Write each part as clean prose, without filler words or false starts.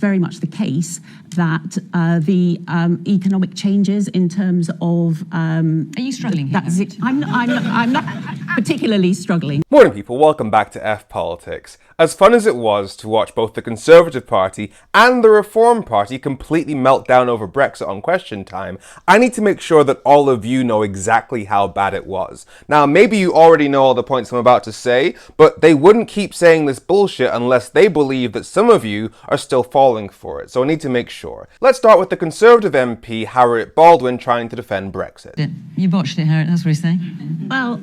Very much the case that the economic changes in terms of... Are you struggling here? I'm not particularly struggling. Morning people, welcome back to F Politics. As fun as it was to watch both the Conservative Party and the Reform Party completely melt down over Brexit on Question Time, I need to make sure that all of you know exactly how bad it was. Now, maybe you already know all the points I'm about to say, but they wouldn't keep saying this bullshit unless they believe that some of you are still falling for it, so I need to make sure. Let's start with the Conservative MP, Harriett Baldwin, trying to defend Brexit. Yeah, you botched it, Harriett, that's what he's saying. Well,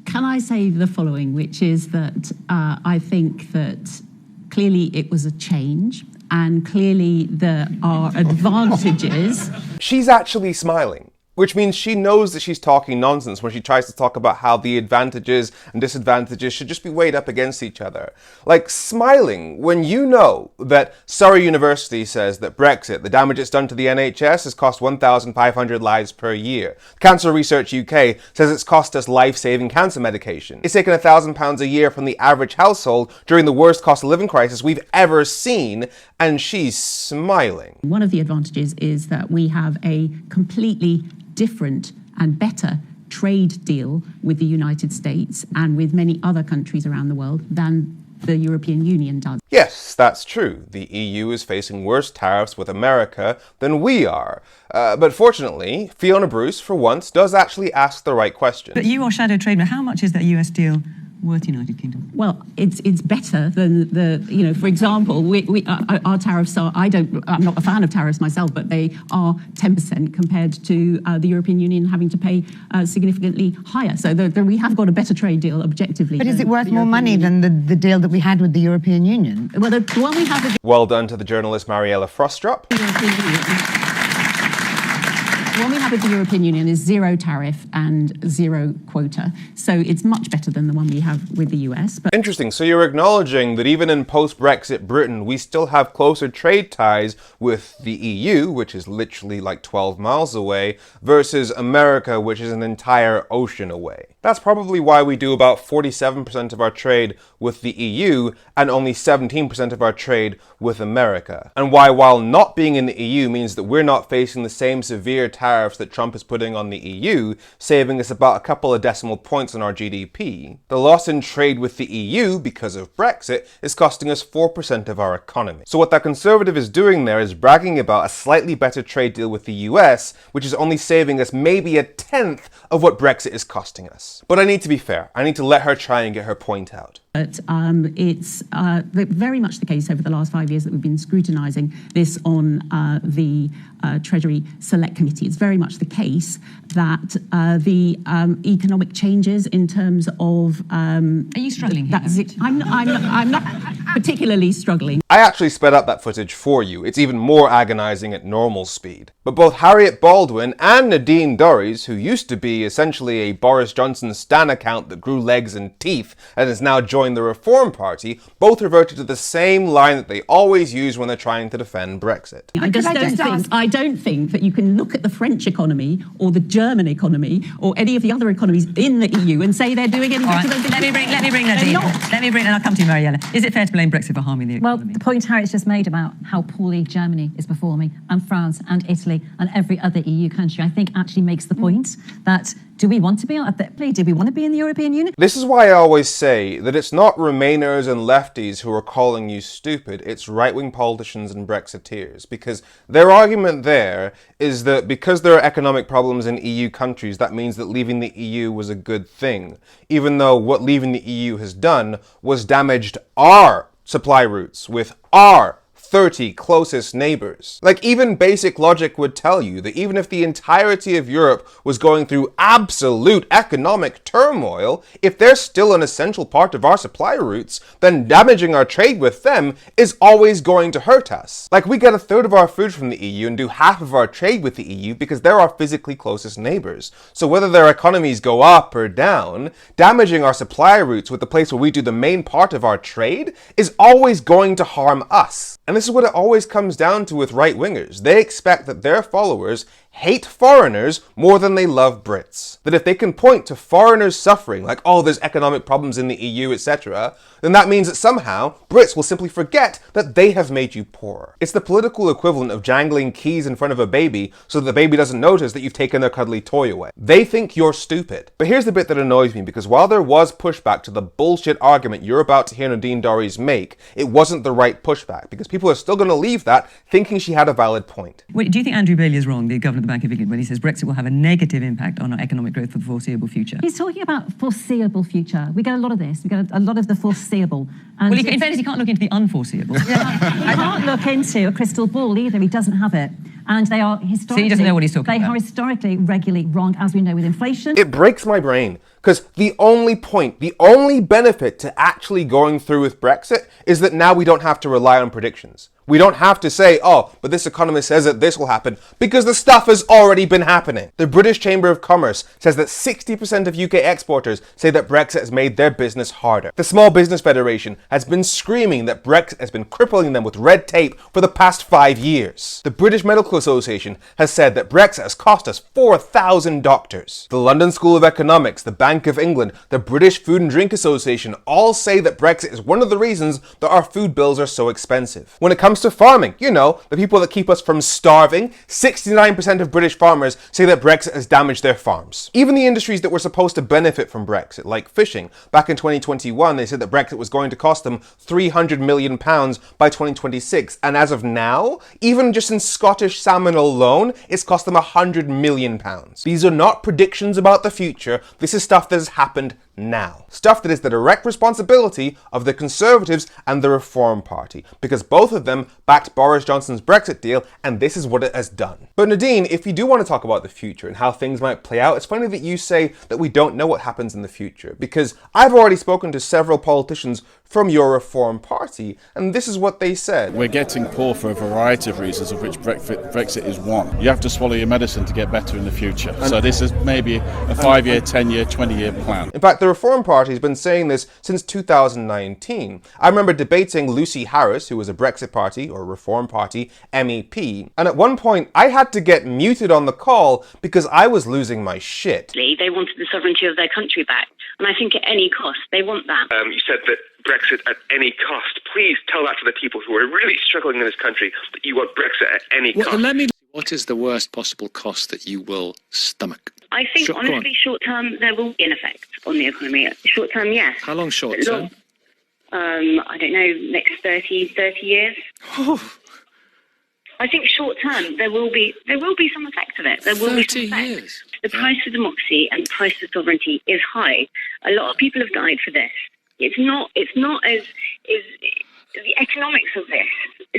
can I say the following, which is that I think that clearly it was a change, and clearly there are advantages. She's actually smiling, which means she knows that she's talking nonsense when she tries to talk about how the advantages and disadvantages should just be weighed up against each other. Like, smiling when you know that Surrey University says that Brexit, the damage it's done to the NHS, has cost 1,500 lives per year. Cancer Research UK says it's cost us life-saving cancer medication. It's taken £1,000 a year from the average household during the worst cost of living crisis we've ever seen, and she's smiling. One of the advantages is that we have a completely different and better trade deal with the United States and with many other countries around the world than the European Union does. Yes, that's true. The EU is facing worse tariffs with America than we are. But fortunately, Fiona Bruce, for once, does actually ask the right question. But you are shadow trader. How much is that US deal worth, United Kingdom? Well, it's better than for example, our tariffs are, I'm not a fan of tariffs myself, but they are 10% compared to the European Union having to pay significantly higher. So we have got a better trade deal objectively. But is it worth more money than the deal that we had with the European Union? Well, the one we have... Well done to the journalist Mariella Frostrup. The one we have with the European Union is zero tariff and zero quota. So it's much better than the one we have with the US. But interesting. So you're acknowledging that even in post-Brexit Britain, we still have closer trade ties with the EU, which is literally like 12 miles away, versus America, which is an entire ocean away. That's probably why we do about 47% of our trade with the EU and only 17% of our trade with America. And why, while not being in the EU means that we're not facing the same severe tariffs that Trump is putting on the EU, saving us about a couple of decimal points on our GDP, the loss in trade with the EU because of Brexit is costing us 4% of our economy. So what that Conservative is doing there is bragging about a slightly better trade deal with the US, which is only saving us maybe a tenth of what Brexit is costing us. But I need to be fair. I need to let her try and get her point out. But it's very much the case over the last 5 years that we've been scrutinising this on the Treasury Select Committee. It's very much the case that the economic changes in terms of... Are you struggling here? I'm not particularly struggling. I actually sped up that footage for you. It's even more agonising at normal speed. But both Harriett Baldwin and Nadine Dorries, who used to be essentially a Boris Johnson stan account that grew legs and teeth and is now joined the Reform Party, both reverted to the same line that they always use when they're trying to defend Brexit. I don't think that you can look at the French economy or the German economy or any of the other economies in the EU and say they're doing any better than... Let me bring Nadine. And I'll come to you, Mariella. Is it fair to blame Brexit for harming the economy? Well, the point Harriet's just made about how poorly Germany is performing, and France and Italy and every other EU country, I think actually makes the point that do we want to be in the European Union? This is why I always say that it's not Remainers and lefties who are calling you stupid, it's right-wing politicians and Brexiteers, because their argument there is that because there are economic problems in EU countries, that means that leaving the EU was a good thing, even though what leaving the EU has done was damaged our supply routes with our 30 closest neighbors. Like, even basic logic would tell you that even if the entirety of Europe was going through absolute economic turmoil, if they're still an essential part of our supply routes, then damaging our trade with them is always going to hurt us. Like, we get a third of our food from the EU and do half of our trade with the EU because they're our physically closest neighbors. So whether their economies go up or down, damaging our supply routes with the place where we do the main part of our trade is always going to harm us. And this is what it always comes down to with right-wingers. They expect that their followers hate foreigners more than they love Brits. That if they can point to foreigners suffering, like, oh, there's economic problems in the EU, etc., then that means that somehow Brits will simply forget that they have made you poorer. It's the political equivalent of jangling keys in front of a baby so that the baby doesn't notice that you've taken their cuddly toy away. They think you're stupid. But here's the bit that annoys me, because while there was pushback to the bullshit argument you're about to hear Nadine Dorries make, it wasn't the right pushback, because people are still going to leave that thinking she had a valid point. Wait, do you think Andrew Bailey is wrong, the governor of the Bank of England, when he says Brexit will have a negative impact on our economic growth for the foreseeable future? He's talking about foreseeable future. We get a lot of this. We get a lot of the foreseeable. And Well, in fairness, he can't look into the unforeseeable. he can't look into a crystal ball either. He doesn't have it. And they are historically... So he doesn't know what he's talking about. They are historically regularly wrong, as we know with inflation. It breaks my brain, because the only point, the only benefit to actually going through with Brexit is that now we don't have to rely on predictions. We don't have to say, oh, but this economist says that this will happen, because the stuff has already been happening. The British Chamber of Commerce says that 60% of UK exporters say that Brexit has made their business harder. The Small Business Federation has been screaming that Brexit has been crippling them with red tape for the past 5 years. The British Medical Association has said that Brexit has cost us 4,000 doctors. The London School of Economics, the Bank of England, the British Food and Drink Association all say that Brexit is one of the reasons that our food bills are so expensive. When it comes to farming, you know, the people that keep us from starving, 69% of British farmers say that Brexit has damaged their farms. Even the industries that were supposed to benefit from Brexit, like fishing, back in 2021 they said that Brexit was going to cost them £300 million by 2026, and as of now, even just in Scottish salmon alone, it's cost them £100 million. These are not predictions about the future, this is stuff that has happened now. Stuff that is the direct responsibility of the Conservatives and the Reform Party, because both of them backed Boris Johnson's Brexit deal, and this is what it has done. But Nadine, if you do want to talk about the future and how things might play out, it's funny that you say that we don't know what happens in the future, because I've already spoken to several politicians from your Reform Party, and this is what they said. We're getting poor for a variety of reasons, of which Brexit is one. You have to swallow your medicine to get better in the future. So this is maybe a 5-year, 10-year, 20-year plan. In fact, the Reform Party has been saying this since 2019. I remember debating Lucy Harris, who was a Brexit Party or Reform Party MEP, and at one point I had to get muted on the call because I was losing my shit. They wanted the sovereignty of their country back, and I think at any cost they want that. You said that Brexit at any cost. Please tell that to the people who are really struggling in this country, that you want Brexit at any cost. What is the worst possible cost that you will stomach? I think, honestly, short term, there will be an effect on the economy. Short term, yes. How long short term? I don't know, next 30 years. I think short term, there will be some effect of it. There will be some effect. 30 years? The price for democracy and the price for sovereignty is high. A lot of people have died for this. It's not as the economics of this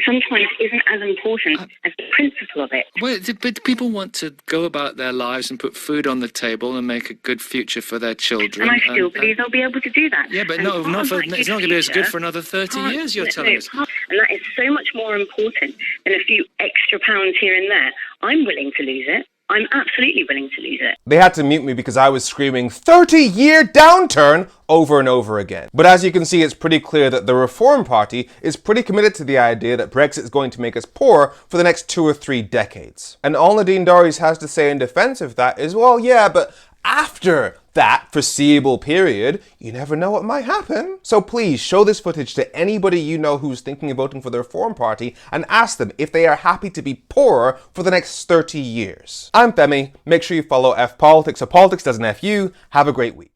sometimes isn't as important as the principle of it. Well, but people want to go about their lives and put food on the table and make a good future for their children. And I still believe they'll be able to do that. Yeah, but and it's not going to be as good for another 30 years, you're telling us. And that is so much more important than a few extra pounds here and there. I'm willing to lose it. I'm absolutely willing to lose it. They had to mute me because I was screaming 30-year downturn over and over again. But as you can see, it's pretty clear that the Reform Party is pretty committed to the idea that Brexit is going to make us poor for the next 2 or 3 decades. And all Nadine Dorries has to say in defense of that is, well, yeah, but after that foreseeable period, you never know what might happen. So please show this footage to anybody you know who's thinking of voting for the Reform Party and ask them if they are happy to be poorer for the next 30 years. I'm Femi. Make sure you follow F Politics so politics doesn't F you. Have a great week.